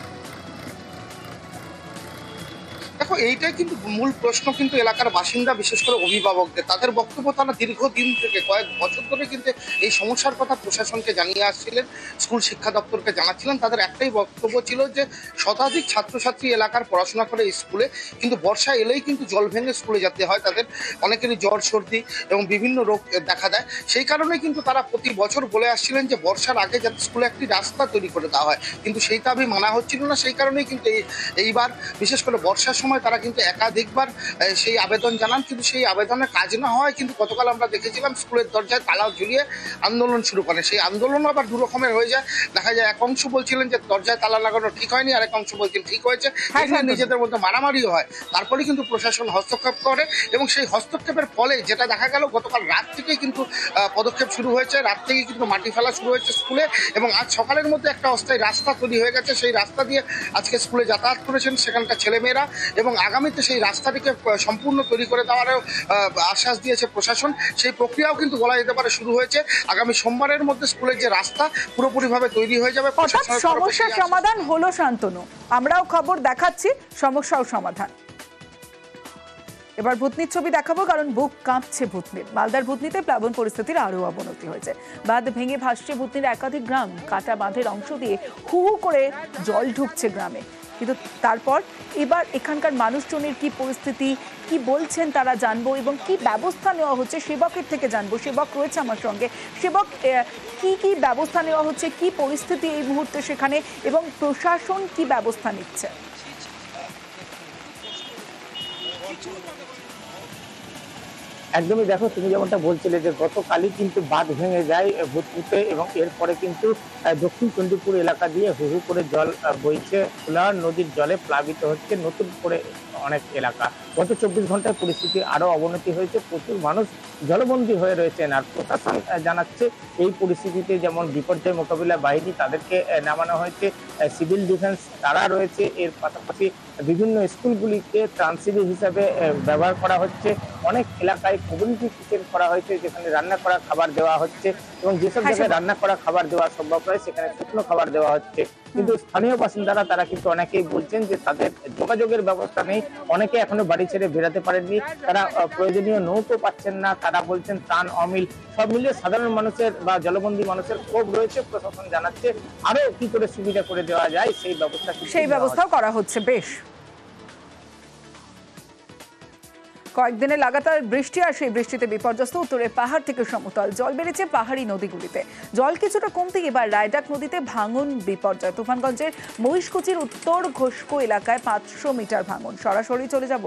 দেখো, এইটাই কিন্তু মূল প্রশ্ন কিন্তু এলাকার বাসিন্দা, বিশেষ করে অভিভাবকদের। তাদের বক্তব্য, তারা দীর্ঘদিন থেকে কয়েক বছর ধরে কিন্তু এই সমস্যার কথা প্রশাসনকে জানিয়ে আসছিলেন, স্কুল শিক্ষা দপ্তরকে জানাচ্ছিলেন। তাদের একটাই বক্তব্য ছিল যে শতাধিক ছাত্রছাত্রী এলাকার পড়াশোনা করে স্কুলে, কিন্তু বর্ষা এলেই কিন্তু জল ভেঙে স্কুলে যেতে হয় তাদের। অনেকেরই জ্বর, সর্দি এবং বিভিন্ন রোগ দেখা দেয়। সেই কারণে কিন্তু তারা প্রতি বছর বলে আসছিলেন যে বর্ষার আগে যাতে স্কুলে একটি রাস্তা তৈরি করে দেওয়া হয়, কিন্তু সেই দাবি মানা হচ্ছিল না। সেই কারণেই কিন্তু এইবার বিশেষ করে বর্ষার সময় তারা কিন্তু একাধিকবার সেই আবেদন জানান, কিন্তু সেই আবেদনের কাজ না হয় কিন্তু গতকাল আমরা দেখেছিলাম স্কুলের দরজায় তালা ঝুলিয়ে আন্দোলন শুরু করে। সেই আন্দোলন আবার দু রকমের হয়ে যায়। দেখা যায় এক অংশ বলছিলেন যে দরজায় তালা লাগানো ঠিক হয়নি, আর এক অংশ বলছিলেন ঠিক হয়েছে। নিজেদের মধ্যে মারামারিও হয়। তারপরে কিন্তু প্রশাসন হস্তক্ষেপ করে এবং সেই হস্তক্ষেপের ফলে যেটা দেখা গেল, গতকাল রাত থেকেই কিন্তু পদক্ষেপ শুরু হয়েছে। রাত থেকেই কিন্তু মাটি ফেলা শুরু হয়েছে স্কুলে, এবং আজ সকালের মধ্যে একটা অস্থায়ী রাস্তা তৈরি হয়ে গেছে। সেই রাস্তা দিয়ে আজকে স্কুলে যাতায়াত করেছেন সেখানকার ছেলেমেয়েরা, এবং আগামীতে সেই রাস্তাটিকে সম্পূর্ণ তৈরি করে দেওয়ারও আশ্বাস দিয়েছে প্রশাসন। সেই প্রক্রিয়াও কিন্তু বলা যেতে পারে শুরু হয়েছে। আগামী সোমবারের মধ্যে স্কুলের যে রাস্তা পুরোপুরিভাবে তৈরি হয়ে যাবে। সমস্যার সমাধান হলো শান্তনু, আমরাও খবর দেখাচ্ছি, সমস্যাও সমাধান। এবার ভূতনির ছবি দেখাবো, কারণ বুক কাঁপছে ভূতনির। মালদার ভূতনিতে প্লাবন পরিস্থিতির আরও অবনতি হয়েছে। বাঁধ ভেঙে ভাসছে ভূতনির একাধিক গ্রাম। কাটা বাঁধের অংশ দিয়ে হু হু করে জল ঢুকছে গ্রামে। কিন্তু তারপর এবার এখানকার মানুষজনের কি পরিস্থিতি, কি বলছেন তারা জানবো, এবং কি ব্যবস্থা নেওয়া হচ্ছে সেবকের থেকে জানবো। সেবক রয়েছে আমার সঙ্গে। সেবক, কি ব্যবস্থা নেওয়া হচ্ছে, কি পরিস্থিতি এই মুহূর্তে সেখানে, এবং প্রশাসন কি ব্যবস্থা নিচ্ছে? একদমই দেখো, তুমি যেমনটা বলছিলে যে গতকালই কিন্তু বাঁধ ভেঙে যায় ভূতপুরে এবং এরপরে কিন্তু দক্ষিণ চণ্ডীপুর এলাকা দিয়ে হু হু করে জল বইছে। ফুলাহার নদীর জলে প্লাবিত হচ্ছে নতুন করে অনেক এলাকা। গত 24 ঘন্টায় পরিস্থিতি আরো অবনতি হয়েছে, প্রচুর মানুষ জলবন্দী হয়ে রয়েছেন। আর প্রশাসন জানাচ্ছে এই পরিস্থিতিতে যেমন বিপর্যয় মোকাবিলা বাহিনী তাদেরকে নামানো হয়েছে, সিভিল ডিফেন্স তারা রয়েছে, এর পাশাপাশি বিভিন্ন স্কুলগুলিকে ত্রাণ শিবির হিসাবে ব্যবহার করা হচ্ছে। অনেক এলাকায় কমিউনিটি কিচেন করা হয়েছে যেখানে রান্না করা খাবার দেওয়া হচ্ছে এবং যেসব জায়গায় রান্না করা খাবার দেওয়া সম্ভব নয় সেখানে শুকনো খাবার দেওয়া হচ্ছে। কিন্তু স্থানীয় বাসিন্দারা তারা কিন্তু অনেকেই বলছেন যে তাদের যোগাযোগের ব্যবস্থা নেই, অনেকে এখনো বাড়ি ছেড়ে বেরোতে পারেননি, তারা প্রয়োজনীয় নৌকো পাচ্ছেন না। তারা বলছেন ত্রাণ অমিল, সব মিলিয়ে সাধারণ মানুষের বা জলবন্দী মানুষের ক্ষোভ রয়েছে। প্রশাসন জানাচ্ছে আরো কি করে সুবিধা করে দেওয়া যায় সেই ব্যবস্থাও করা হচ্ছে। বেশ, কয়েকদিনে লাগাতার বৃষ্টি আর সেই বৃষ্টিতে বিপর্যস্ত উত্তরের পাহাড় থেকে সমতল জল বেড়েছে পাহাড়ি নদীগুলিতে। জল কিছুটা কমতে এবার রায়ডাক নদীতে ভাঙন বিপর্যয়। তুফানগঞ্জের মহিষকুচির উত্তর ঘোষকো এলাকায় 500 মিটার ভাঙন। সরাসরি চলে যাব,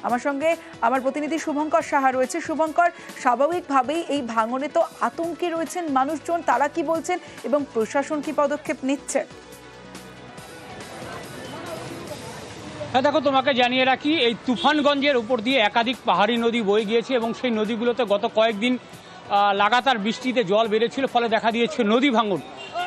আমার সঙ্গে আমার প্রতিনিধি শুভঙ্কর সাহা রয়েছে। শুভঙ্কর, স্বাভাবিকভাবেই এই ভাঙনে তো আতঙ্কে রয়েছেন মানুষজন, তারা কি বলছেন এবং প্রশাসন কি পদক্ষেপ নিচ্ছে? হ্যাঁ দেখো, তোমাকে জানিয়ে রাখি এই তুফানগঞ্জের উপর দিয়ে একাধিক পাহাড়ি নদী বয়ে গিয়েছে এবং সেই নদীগুলোতে গত কয়েকদিন লাগাতার বৃষ্টিতে জল বেড়েছিল, ফলে দেখা দিয়েছে নদী ভাঙন।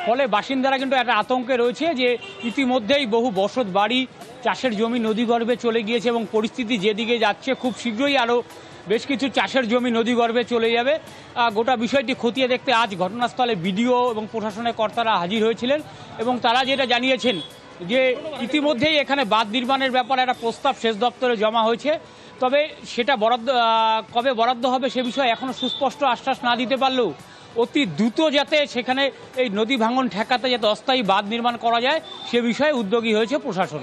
ফলে বাসিন্দারা কিন্তু একটা আতঙ্কে রয়েছে যে ইতিমধ্যেই বহু বসত বাড়ি, চাষের জমি নদীগর্ভে চলে গিয়েছে এবং পরিস্থিতি যেদিকে যাচ্ছে খুব শীঘ্রই আরও বেশ কিছু চাষের জমি নদীগর্ভে চলে যাবে। গোটা বিষয়টি খতিয়ে দেখতে আজ ঘটনাস্থলে বিডিও এবং প্রশাসনের কর্তারা হাজির হয়েছিলেন এবং তারা যেটা জানিয়েছেন যে ইতিমধ্যেই এখানে বাঁধ নির্মাণের ব্যাপারে একটা প্রস্তাব সেচ দপ্তরে জমা হয়েছে, তবে সেটা কবে বরাদ্দ হবে সে বিষয়ে এখনো সুস্পষ্ট আশ্বাস না দিতে পারলেও অতি দ্রুত যাতে সেখানে এই নদী ভাঙন ঠেকাতে যাতে অস্থায়ী বাঁধ নির্মাণ করা যায় সে বিষয়ে উদ্যোগী হয়েছে প্রশাসন।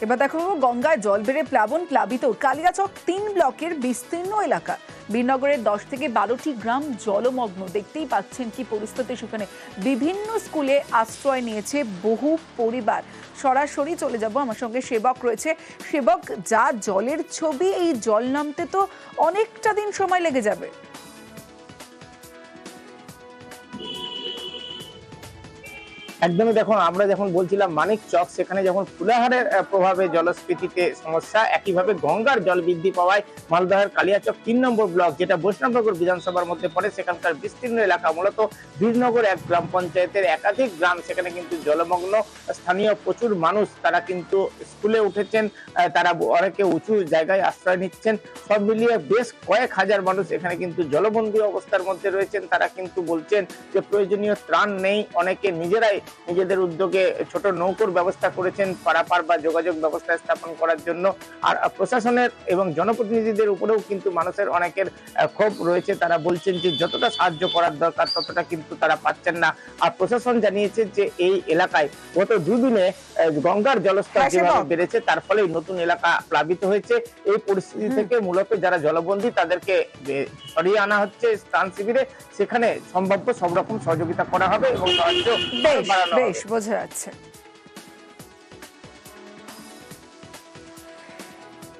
এবার দেখো, গঙ্গায় জল বেড়ে প্লাবিত কালিয়াচক 3 ব্লকের বিস্তীর্ণ এলাকা। বীরনগরের 10 থেকে 12টি গ্রাম জলমগ্ন। দেখতেই পাচ্ছেন কি পরিস্থিতি সেখানে। বিভিন্ন স্কুলে আশ্রয় নিয়েছে বহু পরিবার। সরাসরি চলে যাব, আমার সঙ্গে সেবক রয়েছে। সেবক, যা জলের ছবি, এই জল নামতে তো অনেকটা দিন সময় লেগে যাবে। একদমই দেখুন, আমরা যখন বলছিলাম মানিকচক, সেখানে যখন ফুলাহারের প্রভাবে জলস্ফীতিতে সমস্যা, একইভাবে গঙ্গার জল বৃদ্ধি পাওয়ায় মালদহের কালিয়াচক 3 নম্বর ব্লক, যেটা বৈষ্ণবনগর বিধানসভার মধ্যে পড়ে, সেখানকার বিস্তীর্ণ এলাকা মূলত বীরনগর এক গ্রাম পঞ্চায়েতের একাধিক গ্রাম সেখানে কিন্তু জলমগ্ন। স্থানীয় প্রচুর মানুষ তারা কিন্তু স্কুলে উঠেছেন, তারা অনেকে উঁচু জায়গায় আশ্রয় নিচ্ছেন। সব মিলিয়ে বেশ কয়েক হাজার মানুষ এখানে কিন্তু জলবন্দী অবস্থার মধ্যে রয়েছেন। তারা কিন্তু বলছেন যে প্রয়োজনীয় ত্রাণ নেই, অনেকে নিজেরাই নিজেদের উদ্যোগে ছোট নৌকোর ব্যবস্থা করেছেন পারাপার বা যোগাযোগ ব্যবস্থা স্থাপন করার জন্য। আর প্রশাসনের এবং জনপ্রতিনিধিদের উপরেও কিন্তু মানুষের অনেকের ক্ষোভ রয়েছে। তারা বলছেন যে যতটা সাহায্য করার দরকার ততটা কিন্তু তারা পাচ্ছেন না। আর প্রশাসন জানিয়েছে যে এই এলাকায় গত 2 দিনে গঙ্গার জলস্তর যেভাবে বেড়েছে তার ফলে নতুন এলাকা প্লাবিত হয়েছে। এই পরিস্থিতি থেকে মূলত যারা জলবন্দী তাদেরকে সরিয়ে আনা হচ্ছে ত্রাণ শিবিরে, সেখানে সম্ভাব্য সব রকম সহযোগিতা করা হবে এবং সাহায্য বেশ বোঝা যাচ্ছে।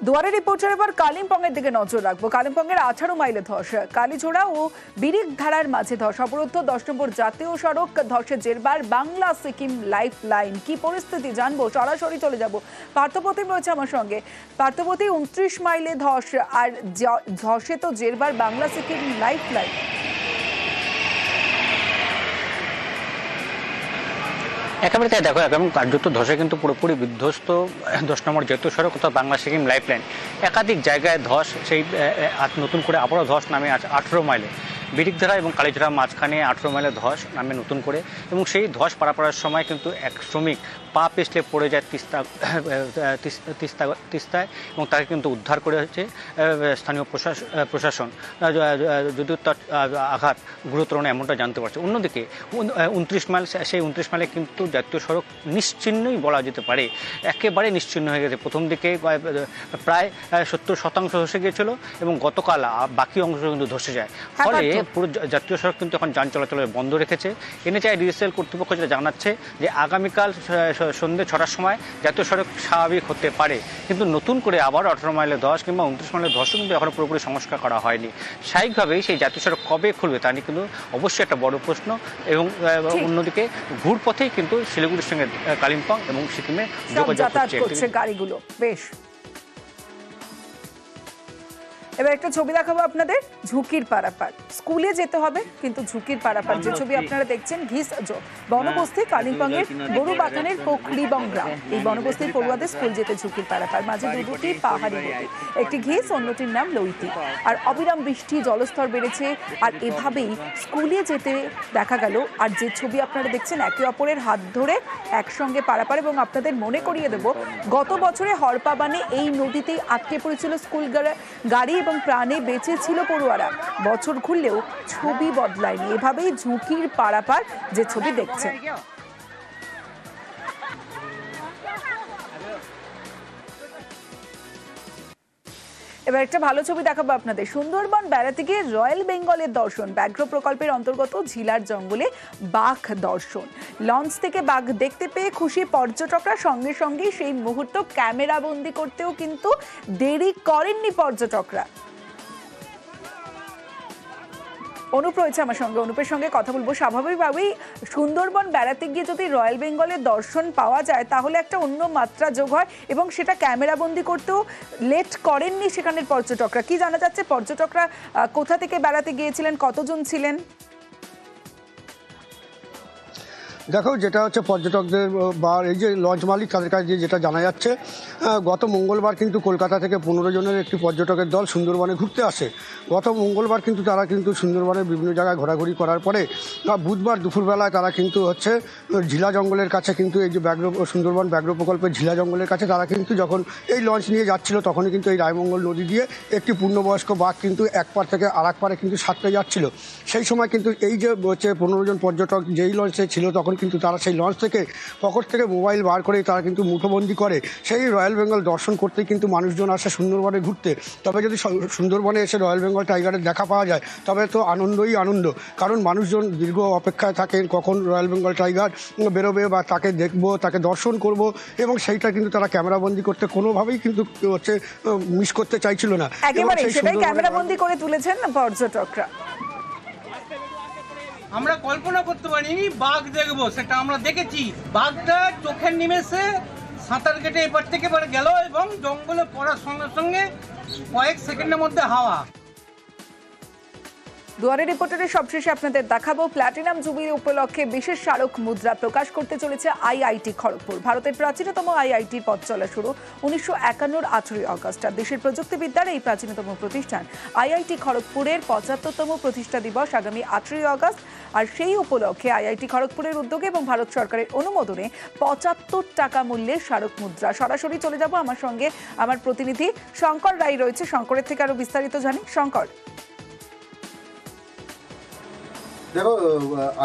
দুয়ারে রিপোর্টার এবার কালিম্পংয়ের দিকে নজর রাখবো। কালিম্পংয়ের 18 মাইলে ধস, কালীঝোড়া ও বিরিক ধারার মাঝে ধস, অবরুদ্ধ 10 নম্বর জাতীয় সড়ক। ধসে জেরবার বাংলা সিকিম লাইফ লাইন। কি পরিস্থিতি জানবো, সরাসরি চলে যাব। পার্থপ্রতিম রয়েছে আমার সঙ্গে। পার্থপ্রতিম, 29 মাইলে ধস, আর ধসে তো জেরবার বাংলা সিকিম লাইফ লাইন। একেবারে তাই, দেখো একদম কার্যত ধসে কিন্তু পুরোপুরি বিধ্বস্ত 10 নম্বর জাতীয় সড়ক অর্থাৎ বাংলা সিকিম লাইফ লাইন। একাধিক জায়গায় ধস, সেই নতুন করে আবারও ধস নামে 18 মাইলে। বিরিকধারা এবং কালীঝোড়ার মাঝখানে 18 মাইলে ধস নামে নতুন করে, এবং সেই ধস পারাপাড়ার সময় কিন্তু এক শ্রমিক পা পিছলে পড়ে যায় তিস্তায় এবং তাকে কিন্তু উদ্ধার করে হচ্ছে স্থানীয় প্রশাসন, যদিও তার আঘাত গুরুতর নয় এমনটা জানতে পারছে। অন্যদিকে 29 মাইল, সেই 29 মাইলে কিন্তু জাতীয় সড়ক নিশ্চিহ্নই বলা যেতে পারে, একেবারে নিশ্চিহ্ন হয়ে গেছে। প্রথম দিকে প্রায় 70% ধসে গিয়েছিল এবং গতকাল বাকি অংশ কিন্তু ধসে যায়। ফলে পুরো জাতীয় সড়ক কিন্তু এখন যান চলাচলের বন্ধ রেখেছে। NHAI ডিএসএল কর্তৃপক্ষ যেটা জানাচ্ছে যে আগামীকাল সন্ধ্যে 6টার সময় জাতীয় সড়ক স্বাভাবিক হতে পারে, কিন্তু নতুন করে আবার 18 মাইলে 10 কিংবা 29 মাইলে 10ও কিন্তু এখনো পুরোপুরি সংস্কার করা হয়নি। স্বাভাবিকভাবেই সেই জাতীয় সড়ক কবে খুলবে তা নিয়ে কিন্তু অবশ্যই একটা বড় প্রশ্ন। এবং অন্যদিকে ঘুরপথেই কিন্তু শিলিগুড়ির সঙ্গে কালিম্পং এবং সিকিমে যোগাযোগ করছে গাড়িগুলো। বেশ, এবার একটা ছবি দেখাবো আপনাদের, ঝুঁকির পারাপার। স্কুলে যেতে হবে কিন্তু ঝুঁকির পারাপার। যে ছবি আপনারা দেখছেন, ঘিস বনবস্তি কালিম্পংয়ের গরুবাথানের পোখরিবং গ্রাম। এই বনবস্তির পড়ুয়াদের স্কুল যেতে ঝুঁকির পারাপার। মাঝে দুটি পাহাড়ি নদী, একটি ঘিস, অন্যটির নাম লইতি। আর অবিরাম বৃষ্টি, জলস্তর বেড়েছে, আর এভাবেই স্কুলে যেতে দেখা গেল। আর যে ছবি আপনারা দেখছেন, একে অপরের হাত ধরে একসঙ্গে পারাপার। এবং আপনাদের মনে করিয়ে দেব, গত বছরে হরপাবানে এই নদীতেই আটকে পড়েছিল স্কুল গাড়ি এবং প্রাণে বেঁচে ছিল পড়ুয়ারা। বছর ঘুরলেও ছবি বদলায়নি। এভাবেই ঝুঁকির পারাপার যে ছবি দেখছেন। এবার একটা ভালো ছবি দেখাবো আপনাদের। সুন্দরবন বেড়াতে গিয়ে রয়্যাল বেঙ্গলের দর্শন। ব্যাঘ্র প্রকল্পের অন্তর্গত ঝিলার জঙ্গলে বাঘ দর্শন। লঞ্চ থেকে বাঘ দেখতে পেয়ে খুশি পর্যটকরা। সঙ্গে সঙ্গে সেই মুহূর্ত ক্যামেরা বন্দি করতেও কিন্তু দেরি করেননি পর্যটকরা। অনুপ রয়েছে আমার সঙ্গে, অনুপের সঙ্গে কথা বলবো। স্বাভাবিকভাবেই সুন্দরবন বেড়াতে গিয়ে যদি রয়্যাল বেঙ্গলের দর্শন পাওয়া যায় তাহলে একটা অন্য মাত্রা যোগ হয়, এবং সেটা ক্যামেরাবন্দি করতেও লেট করেননি সেখানের পর্যটকরা। কি জানা যাচ্ছে, পর্যটকরা কোথা থেকে বেড়াতে গিয়েছিলেন, কতজন ছিলেন? দেখো, যেটা হচ্ছে পর্যটকদের বা এই যে লঞ্চ মালিক তাদের কাছে যেটা জানা যাচ্ছে, গত মঙ্গলবার কিন্তু কলকাতা থেকে 15 জনের একটি পর্যটকের দল সুন্দরবনে ঘুরতে আসে। গত মঙ্গলবার কিন্তু তারা কিন্তু সুন্দরবনের বিভিন্ন জায়গায় ঘোরাঘুরি করার পরে বুধবার দুপুরবেলায় তারা কিন্তু হচ্ছে ঝিলা জঙ্গলের কাছে, কিন্তু এই যে সুন্দরবন ব্যাঘ্র প্রকল্পের ঝিলা জঙ্গলের কাছে তারা কিন্তু যখন এই লঞ্চ নিয়ে যাচ্ছিল তখনই কিন্তু এই রায়মঙ্গল নদী দিয়ে একটি পূর্ণবয়স্ক বাঘ কিন্তু এক পার থেকে আর এক পারে কিন্তু সাঁতরে যাচ্ছিল। সেই সময় কিন্তু এই যে হচ্ছে 15 জন পর্যটক যেই লঞ্চে ছিল তখন কিন্তু তারা সেই লঞ্চ থেকে পকেট থেকে মোবাইল বার করে তারা কিন্তু মুঠোবন্দি করে। সেই রয়্যাল বেঙ্গল দর্শন করতে কিন্তু মানুষজন আসে সুন্দরবনে ঘুরতে। তবে যদি সুন্দরবনে এসে রয়্যাল বেঙ্গল টাইগারের দেখা পাওয়া যায় তবে তো আনন্দই আনন্দ, কারণ মানুষজন দীর্ঘ অপেক্ষায় থাকেন কখন রয়্যাল বেঙ্গল টাইগার বেরোবে বা তাকে দেখবো, তাকে দর্শন করব, এবং সেইটা কিন্তু তারা ক্যামেরাবন্দি করতে কোনোভাবেই কিন্তু হচ্ছে মিস করতে চাইছিল না। একেবারে সেটাই ক্যামেরাবন্দি করে তুলেছেন পর্যটকরা। আমরা কল্পনা করতে পারিনি বাঘ দেখবো, সেটা আমরা দেখেছি। বাঘটা চোখের নিমেষে সাঁতার কেটে এপার থেকে এবার গেল এবং জঙ্গলে পড়ার সঙ্গে সঙ্গে কয়েক সেকেন্ডের মধ্যে হাওয়া। দুয়ারে রিপোর্টারের সবশেষে আপনাদের দেখাবো, প্ল্যাটিনাম জুবিলি উপলক্ষে বিশেষ স্মারক মুদ্রা প্রকাশ করতে চলেছে আইআইটি খড়গপুর। ভারতের প্রাচীনতম আইআইটির পথ চলা শুরু 1951 18 অগস্ট। আর দেশের প্রযুক্তিবিদ্যার এই প্রাচীনতম প্রতিষ্ঠান আইআইটি খড়গপুরের 75তম প্রতিষ্ঠা দিবস আগামী 18 অগস্ট। আর সেই উপলক্ষে আইআইটি খড়গপুরের উদ্যোগে এবং ভারত সরকারের অনুমোদনে 75 টাকা মূল্যের স্মারক মুদ্রা। সরাসরি চলে যাব, আমার সঙ্গে আমার প্রতিনিধি শঙ্কর রায় রয়েছে। শঙ্করের থেকে আরো বিস্তারিত জানি। শঙ্কর, দেখো,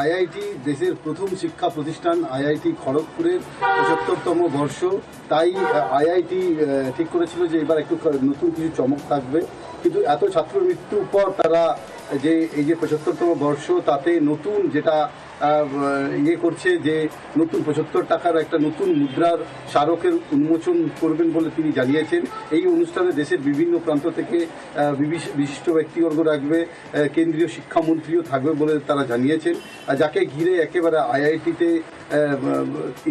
আইআইটি দেশের প্রথম শিক্ষা প্রতিষ্ঠান, আইআইটি খড়গপুরের 75তম বর্ষ। তাই আইআইটি ঠিক করেছিল যে এবার একটু নতুন কিছু চমক থাকবে। কিন্তু এত ছাত্র মৃত্যুর পর তারা যে এই যে 75তম বর্ষ তাতে নতুন যেটা করছে যে নতুন 75 টাকার একটা নতুন মুদ্রার স্মারকের উন্মোচন করবেন বলে তিনি জানিয়েছেন। এই অনুষ্ঠানে দেশের বিভিন্ন প্রান্ত থেকে বিশিষ্ট ব্যক্তিবর্গ রাখবে, কেন্দ্রীয় শিক্ষামন্ত্রীও থাকবে বলে তারা জানিয়েছেন। যাকে ঘিরে একেবারে আইআইটিতে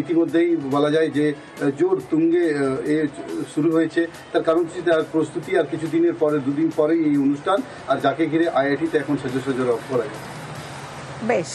ইতিমধ্যেই বলা যায় যে জোর তুঙ্গে শুরু হয়েছে। তার কারণ হচ্ছে তার প্রস্তুতি, আর কিছু দিনের পরে, দুদিন পরেই এই অনুষ্ঠান, আর যাকে ঘিরে আইআইটিতে এখন সেজে রব করা যায়। বেশ।